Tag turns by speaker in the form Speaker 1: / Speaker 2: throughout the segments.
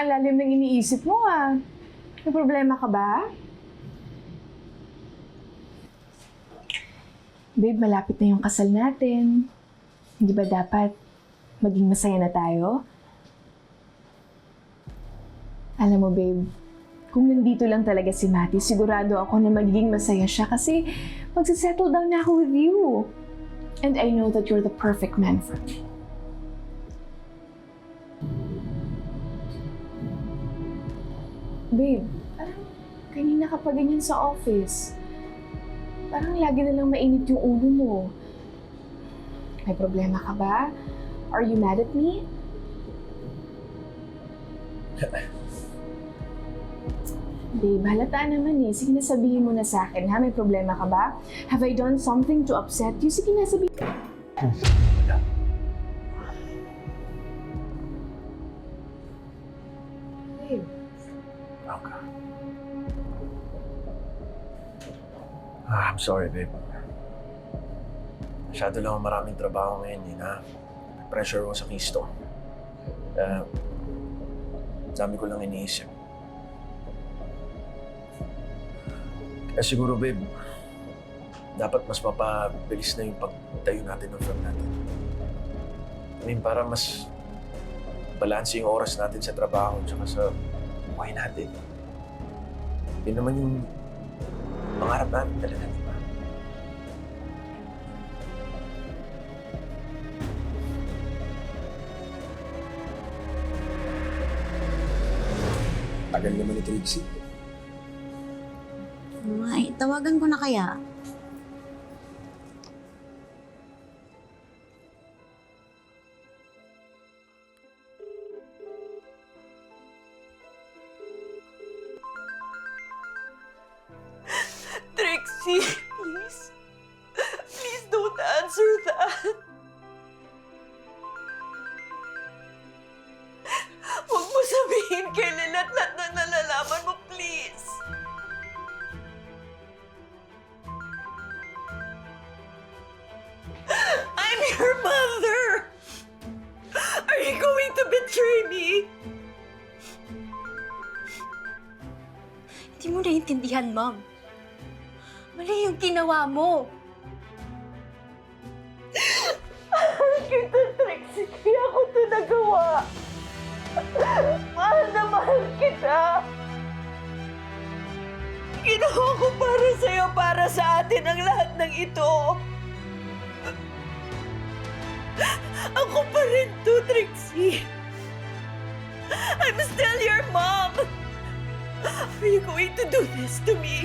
Speaker 1: ang lalim ng iniisip mo ah. May problema ka ba? Babe, malapit na yung kasal natin. Hindi ba dapat maging masaya na tayo? Alam mo babe, kung nandito lang talaga si Matty, sigurado ako na magiging masaya siya kasi magsisettle down na ako with you. And I know that you're the perfect man for me. Babe, parang kanina ka pa ganyan sa office. Parang lagi na lang mainit yung ulo mo. May problema ka ba? Are you mad at me? Babe, halata naman eh. Sige na sabihin mo na sa akin, ha? May problema ka ba? Have I done something to upset you? Sige na sabihin. Babe.
Speaker 2: Okay. I'm sorry, babe. Masyado lang maraming trabaho ngayon, yun ha. Pressure ko sa Kisto. Dami ko lang iniisip. Kaya siguro, babe, dapat mas mapabilis na yung pagtayo natin ng firm natin. I mean, para mas balanse yung oras natin sa trabaho at sa buhay natin. Yun naman yung pangarap namin talaga, di ba?
Speaker 3: Tagal naman ni Trixie.
Speaker 4: Ay, tawagan ko na kaya.
Speaker 5: Trixie, please. Please don't answer that. Huwag mo sabihin kay Lynette lahat na nalalaman mo, please. I'm your mother. Are you going to betray me?
Speaker 4: Hindi mo naiintindihan, Ma'am. Mali yung ginawa mo.
Speaker 5: Kita, Trixie. Kaya ako ito nagawa. Mahal na mahal kita. Ginawa ko para sa'yo, para sa atin ang lahat ng ito. Ako pa rin to, Trixie. I'm still your mom. Are you going to do this to me?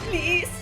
Speaker 5: Please.